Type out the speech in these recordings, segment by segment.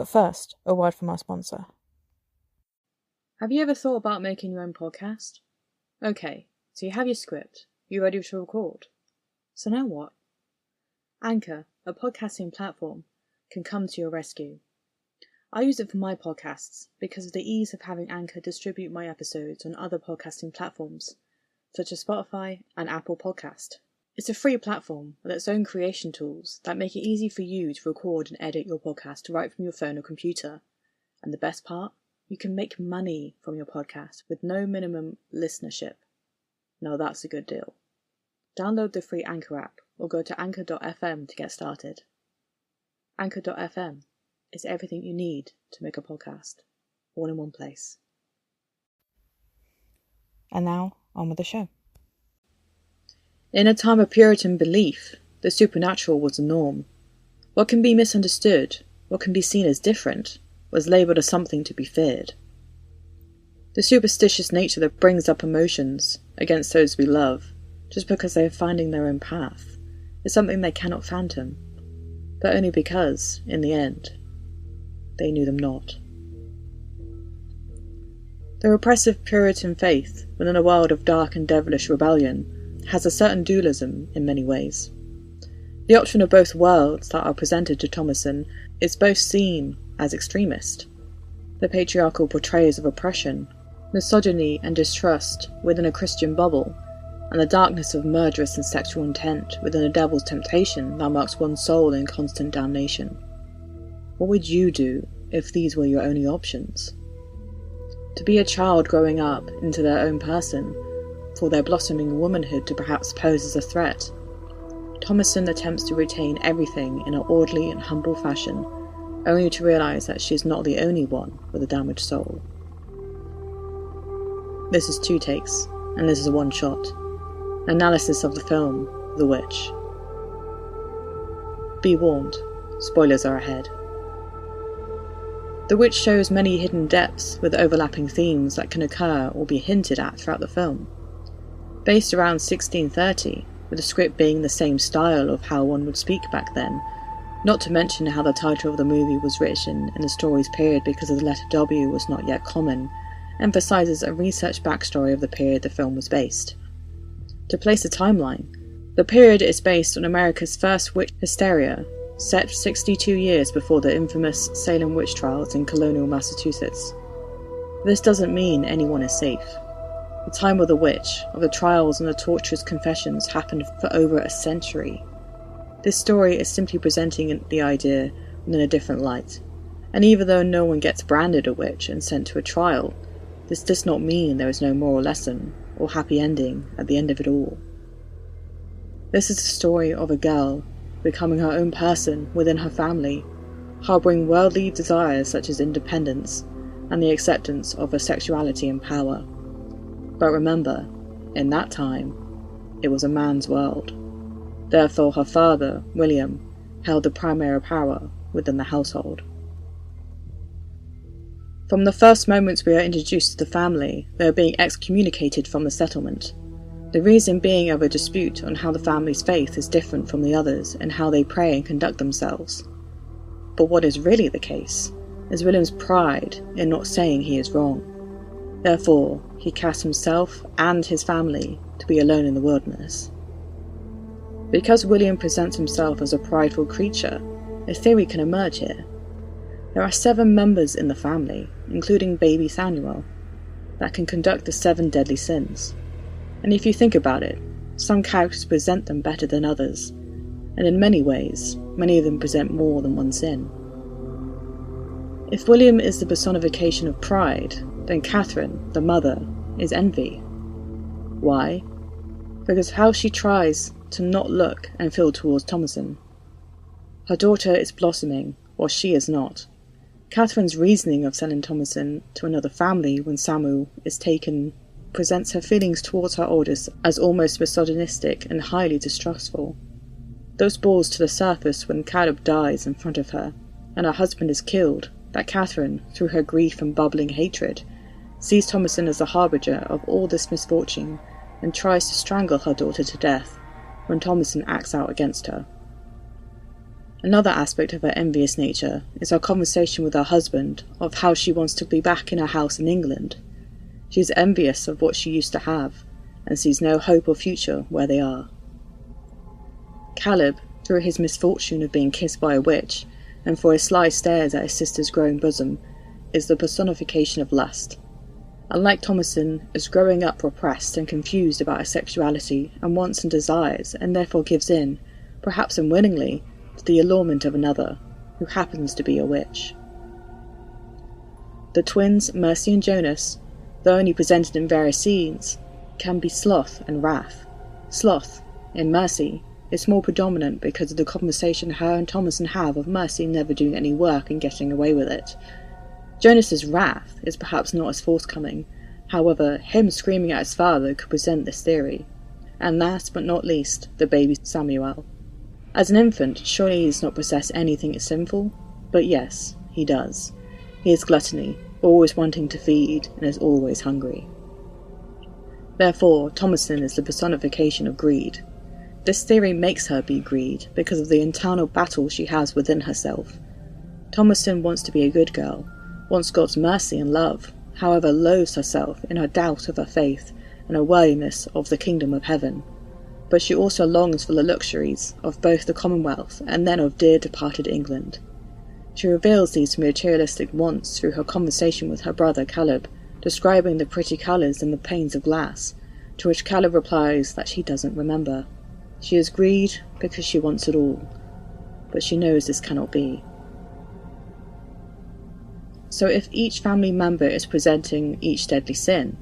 But first, a word from our sponsor. Have you ever thought about making your own podcast? Okay, so you have your script, you're ready to record. So now what? Anchor, a podcasting platform, can come to your rescue. I use it for my podcasts because of the ease of having Anchor distribute my episodes on other podcasting platforms, such as Spotify and Apple Podcast. It's a free platform with its own creation tools that make it easy for you to record and edit your podcast right from your phone or computer. And the best part? You can make money from your podcast with no minimum listenership. Now that's a good deal. Download the free Anchor app or go to anchor.fm to get started. Anchor.fm is everything you need to make a podcast, all in one place. And now, on with the show. In a time of Puritan belief, the supernatural was the norm. What can be misunderstood, what can be seen as different, was labelled as something to be feared. The superstitious nature that brings up emotions against those we love, just because they are finding their own path, is something they cannot fathom, but only because, in the end, they knew them not. The repressive Puritan faith, within a world of dark and devilish rebellion, has a certain dualism in many ways. The option of both worlds that are presented to Thomasin is both seen as extremist. The patriarchal portrayals of oppression, misogyny and distrust within a Christian bubble, and the darkness of murderous and sexual intent within a devil's temptation that marks one's soul in constant damnation. What would you do if these were your only options? To be a child growing up into their own person, for their blossoming womanhood to perhaps pose as a threat, Thomasin attempts to retain everything in an orderly and humble fashion, only to realise that she is not the only one with a damaged soul. This is 2 takes, and this is a one-shot. Analysis of the film, The Witch. Be warned, spoilers are ahead. The Witch shows many hidden depths with overlapping themes that can occur or be hinted at throughout the film. Based around 1630, with the script being the same style of how one would speak back then, not to mention how the title of the movie was written in the story's period because the letter W was not yet common, emphasises a research backstory of the period the film was based. To place a timeline, the period is based on America's first witch hysteria, set 62 years before the infamous Salem witch trials in colonial Massachusetts. This doesn't mean anyone is safe. The time of the witch, of the trials and the torturous confessions happened for over a century. This story is simply presenting the idea in a different light, and even though no one gets branded a witch and sent to a trial, this does not mean there is no moral lesson or happy ending at the end of it all. This is the story of a girl becoming her own person within her family, harbouring worldly desires such as independence and the acceptance of her sexuality and power. But remember, in that time, it was a man's world. Therefore her father, William, held the primary power within the household. From the first moments we are introduced to the family, they are being excommunicated from the settlement. The reason being of a dispute on how the family's faith is different from the others and how they pray and conduct themselves. But what is really the case is William's pride in not saying he is wrong. Therefore, he casts himself and his family to be alone in the wilderness. Because William presents himself as a prideful creature, a theory can emerge here. There are 7 members in the family, including baby Samuel, that can conduct the 7 deadly sins. And if you think about it, some characters present them better than others, and in many ways, many of them present more than one sin. If William is the personification of pride, then Catherine, the mother, is envy. Why? Because how she tries to not look and feel towards Thomasin. Her daughter is blossoming, while she is not. Catherine's reasoning of sending Thomasin to another family when Samuel is taken presents her feelings towards her oldest as almost misogynistic and highly distrustful. Those balls to the surface when Caleb dies in front of her, and her husband is killed, that Catherine, through her grief and bubbling hatred, sees Thomasin as the harbinger of all this misfortune and tries to strangle her daughter to death when Thomasin acts out against her. Another aspect of her envious nature is her conversation with her husband of how she wants to be back in her house in England. She is envious of what she used to have, and sees no hope or future where they are. Caleb, through his misfortune of being kissed by a witch, and for his sly stares at his sister's growing bosom, is the personification of lust. Unlike Thomasin, is growing up repressed and confused about her sexuality and wants and desires, and therefore gives in, perhaps unwillingly, to the allurement of another, who happens to be a witch. The twins, Mercy and Jonas, though only presented in various scenes, can be sloth and wrath. Sloth, in Mercy, is more predominant because of the conversation her and Thomasin have of Mercy never doing any work and getting away with it. Jonas's wrath is perhaps not as forthcoming, however, him screaming at his father could present this theory. And last but not least, the baby Samuel. As an infant, surely he does not possess anything sinful, but yes, he does. He is gluttony, always wanting to feed, and is always hungry. Therefore, Thomasin is the personification of greed. This theory makes her be greed because of the internal battle she has within herself. Thomasin wants to be a good girl, wants God's mercy and love, however loathes herself in her doubt of her faith and her worthiness of the kingdom of heaven. But she also longs for the luxuries of both the Commonwealth and then of dear departed England. She reveals these materialistic wants through her conversation with her brother Caleb, describing the pretty colours and the panes of glass, to which Caleb replies that she doesn't remember. She is greed because she wants it all, but she knows this cannot be. So if each family member is presenting each deadly sin,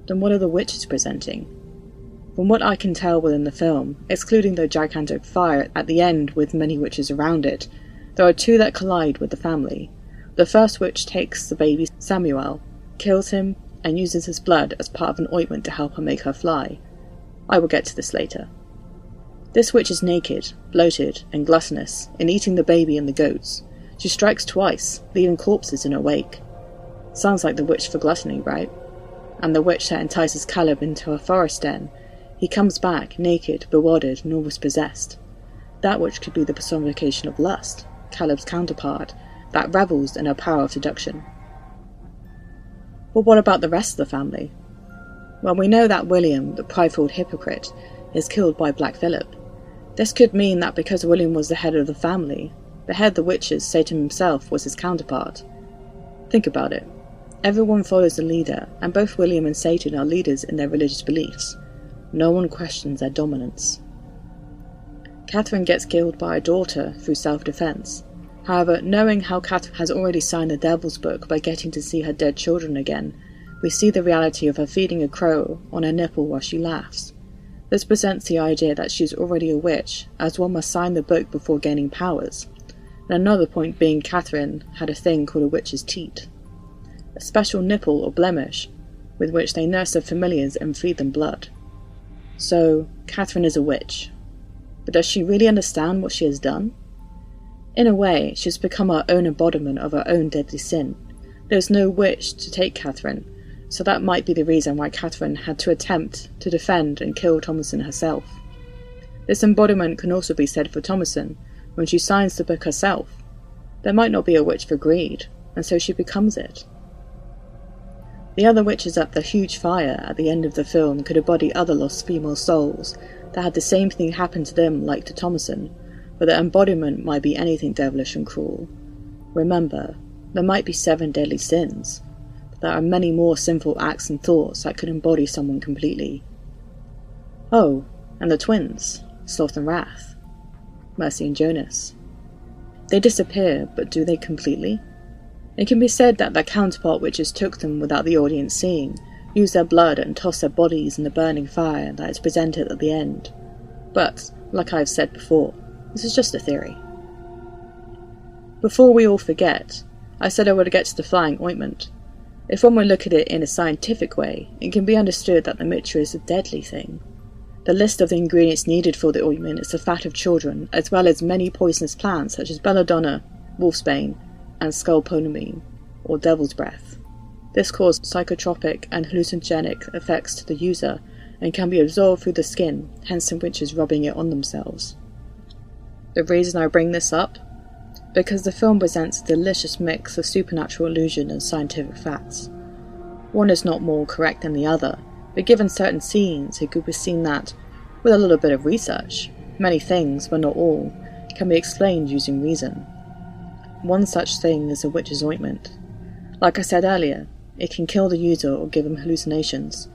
then what are the witches presenting? From what I can tell within the film, excluding the gigantic fire at the end with many witches around it, there are two that collide with the family. The first witch takes the baby Samuel, kills him, and uses his blood as part of an ointment to help her make her fly. I will get to this later. This witch is naked, bloated, and gluttonous in eating the baby and the goats. She strikes twice, leaving corpses in her wake. Sounds like the witch for gluttony, right? And the witch that entices Caleb into her forest den. He comes back, naked, bewildered, and almost possessed. That witch could be the personification of lust, Caleb's counterpart, that revels in her power of seduction. But what about the rest of the family? Well, we know that William, the prideful hypocrite, is killed by Black Philip. This could mean that because William was the head of the family, the head of the witches, Satan himself, was his counterpart. Think about it. Everyone follows the leader, and both William and Satan are leaders in their religious beliefs. No one questions their dominance. Catherine gets killed by her daughter through self-defense. However, knowing how Catherine has already signed the Devil's Book by getting to see her dead children again, we see the reality of her feeding a crow on her nipple while she laughs. This presents the idea that she is already a witch, as one must sign the book before gaining powers. And another point being Catherine had a thing called a witch's teat, a special nipple or blemish with which they nurse their familiars and feed them blood. So, Catherine is a witch. But does she really understand what she has done? In a way, she has become her own embodiment of her own deadly sin. There is no witch to take Catherine, so that might be the reason why Catherine had to attempt to defend and kill Thomasin herself. This embodiment can also be said for Thomasin, when she signs the book herself. There might not be a witch for greed, and so she becomes it. The other witches at the huge fire at the end of the film could embody other lost female souls that had the same thing happen to them like to Thomasin, but their embodiment might be anything devilish and cruel. Remember, there might be 7 deadly sins, but there are many more sinful acts and thoughts that could embody someone completely. Oh, and the twins, Sloth and Wrath, Mercy and Jonas. They disappear, but do they completely? It can be said that their counterpart witches took them without the audience seeing, used their blood and tossed their bodies in the burning fire that is presented at the end. But, like I have said before, this is just a theory. Before we all forget, I said I would get to the flying ointment. If one would look at it in a scientific way, it can be understood that the mixture is a deadly thing. The list of the ingredients needed for the ointment is the fat of children, as well as many poisonous plants such as belladonna, wolfsbane, and scopolamine, or devil's breath. This causes psychotropic and hallucinogenic effects to the user, and can be absorbed through the skin, hence some witches rubbing it on themselves. The reason I bring this up? Because the film presents a delicious mix of supernatural illusion and scientific facts. One is not more correct than the other, but given certain scenes, it could be seen that, with a little bit of research, many things, but not all, can be explained using reason. One such thing is a witch's ointment. Like I said earlier, it can kill the user or give them hallucinations.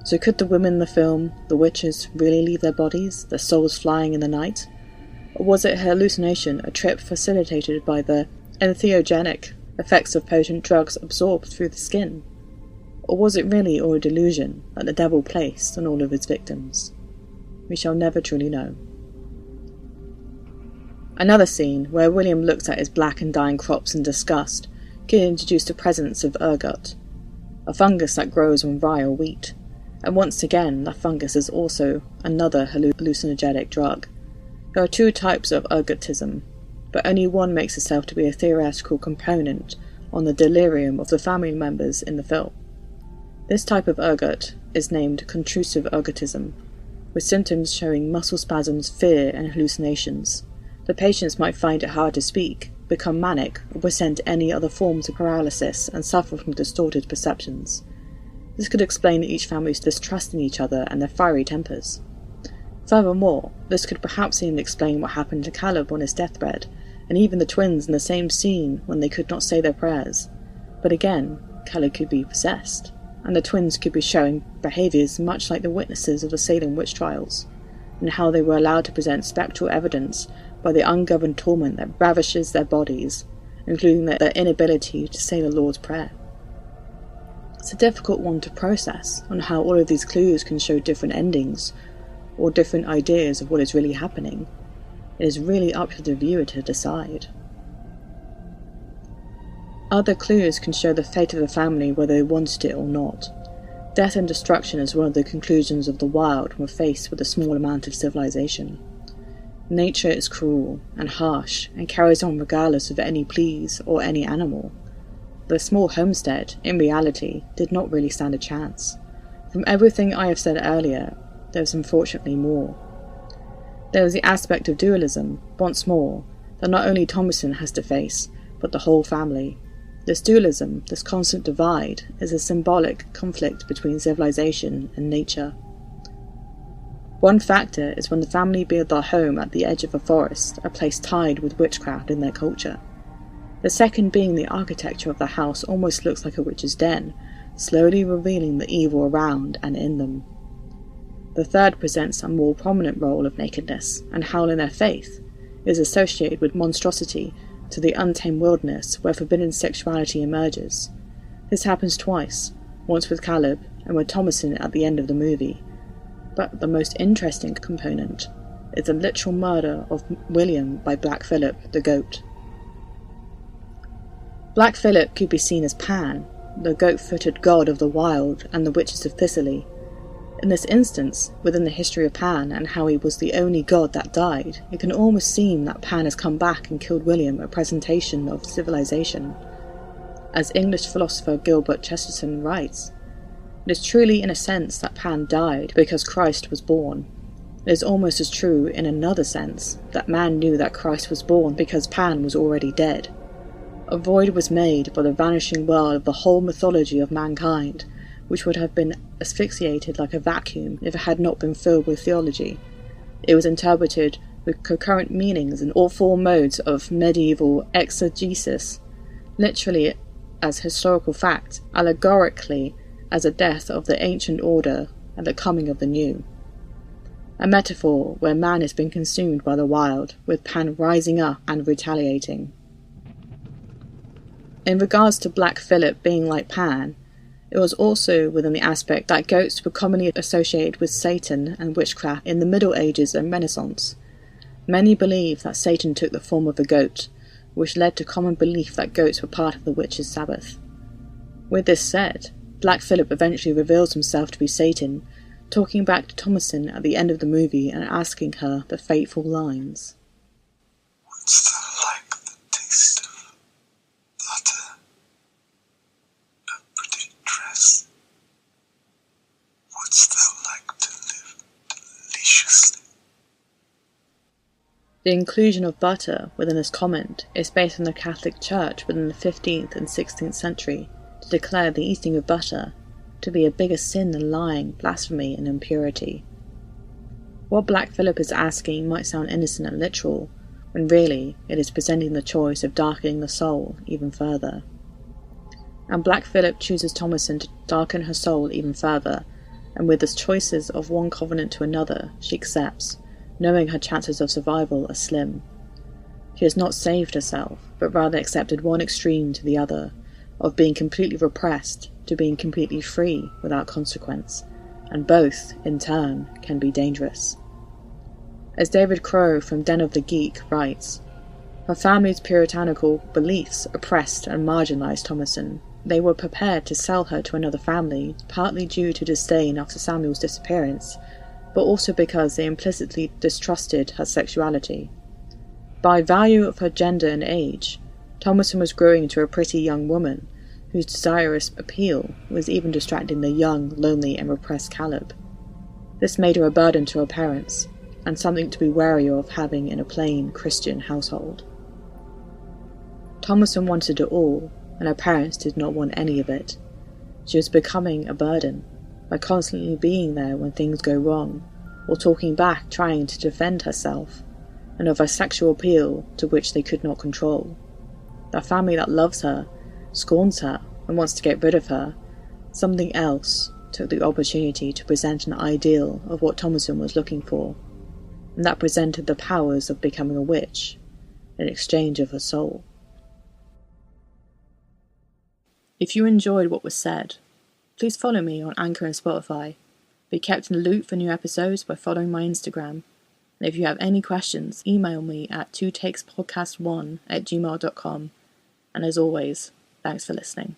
So could the women in the film, the witches, really leave their bodies, their souls flying in the night? Or was it a hallucination, a trip facilitated by the entheogenic effects of potent drugs absorbed through the skin? Or was it really all a delusion that the devil placed on all of his victims? We shall never truly know. Another scene, where William looks at his black and dying crops in disgust, could introduce the presence of ergot, a fungus that grows on rye or wheat, and once again that fungus is also another hallucinogenic drug. There are two types of ergotism, but only one makes itself to be a theoretical component on the delirium of the family members in the film. This type of ergot is named contrusive ergotism, with symptoms showing muscle spasms, fear, and hallucinations. The patients might find it hard to speak, become manic, or present any other forms of paralysis and suffer from distorted perceptions. This could explain each family's distrust in each other and their fiery tempers. Furthermore, this could perhaps even explain what happened to Caleb on his deathbed, and even the twins in the same scene when they could not say their prayers. But again, Caleb could be possessed, and the twins could be showing behaviours much like the witnesses of the Salem witch trials, and how they were allowed to present spectral evidence by the ungoverned torment that ravishes their bodies, including their inability to say the Lord's Prayer. It's a difficult one to process on how all of these clues can show different endings, or different ideas of what is really happening. It is really up to the viewer to decide. Other clues can show the fate of the family whether they wanted it or not. Death and destruction is one of the conclusions of the wild when faced with a small amount of civilization. Nature is cruel and harsh and carries on regardless of any pleas or any animal. The small homestead, in reality, did not really stand a chance. From everything I have said earlier, there is unfortunately more. There is the aspect of dualism, once more, that not only Thomasin has to face, but the whole family. This dualism, this constant divide, is a symbolic conflict between civilization and nature. One factor is when the family build their home at the edge of a forest, a place tied with witchcraft in their culture. The second being the architecture of the house almost looks like a witch's den, slowly revealing the evil around and in them. The third presents a more prominent role of nakedness, and how in their faith is associated with monstrosity to the untamed wilderness where forbidden sexuality emerges. This happens twice, once with Caleb and with Thomasin at the end of the movie. But the most interesting component is the literal murder of William by Black Philip, the goat. Black Philip could be seen as Pan, the goat-footed god of the wild and the witches of Thessaly. In this instance, within the history of Pan and how he was the only god that died, it can almost seem that Pan has come back and killed William, a presentation of civilization. As English philosopher Gilbert Chesterton writes, it is truly in a sense that Pan died because Christ was born. It is almost as true in another sense that man knew that Christ was born because Pan was already dead. A void was made by the vanishing world of the whole mythology of mankind, which would have been asphyxiated like a vacuum if it had not been filled with theology. It was interpreted with concurrent meanings in all four modes of medieval exegesis, literally as historical fact, allegorically as a death of the ancient order and the coming of the new. A metaphor where man has been consumed by the wild, with Pan rising up and retaliating. In regards to Black Philip being like Pan, it was also within the aspect that goats were commonly associated with Satan and witchcraft in the Middle Ages and Renaissance. Many believe that Satan took the form of a goat, which led to common belief that goats were part of the witch's Sabbath. With this said, Black Philip eventually reveals himself to be Satan, talking back to Thomasin at the end of the movie and asking her the fateful lines. What's that like the taste of butter? A pretty dress? What's that like to live deliciously? The inclusion of butter within this comment is based on the Catholic Church within the 15th and 16th century to declare the eating of butter to be a bigger sin than lying, blasphemy, and impurity. What Black Phillip is asking might sound innocent and literal, when really it is presenting the choice of darkening the soul even further. And Black Phillip chooses Thomasin to darken her soul even further, and with the choices of one covenant to another, she accepts, knowing her chances of survival are slim. She has not saved herself, but rather accepted one extreme to the other, of being completely repressed to being completely free without consequence, and both, in turn, can be dangerous. As David Crow from Den of the Geek writes, her family's puritanical beliefs oppressed and marginalised Thomasin. They were prepared to sell her to another family, partly due to disdain after Samuel's disappearance, but also because they implicitly distrusted her sexuality. By value of her gender and age, Thomasin was growing into a pretty young woman, whose desirous appeal was even distracting the young, lonely and repressed Caleb. This made her a burden to her parents, and something to be wary of having in a plain Christian household. Thomasin wanted it all, and her parents did not want any of it. She was becoming a burden, by constantly being there when things go wrong, or talking back trying to defend herself, and of her sexual appeal to which they could not control. The family that loves her, scorns her, and wants to get rid of her, something else took the opportunity to present an ideal of what Thomasin was looking for, and that presented the powers of becoming a witch, in exchange of her soul. If you enjoyed what was said, please follow me on Anchor and Spotify. Be kept in the loop for new episodes by following my Instagram. And if you have any questions, email me at twotakespodcast1@gmail.com. And as always, thanks for listening.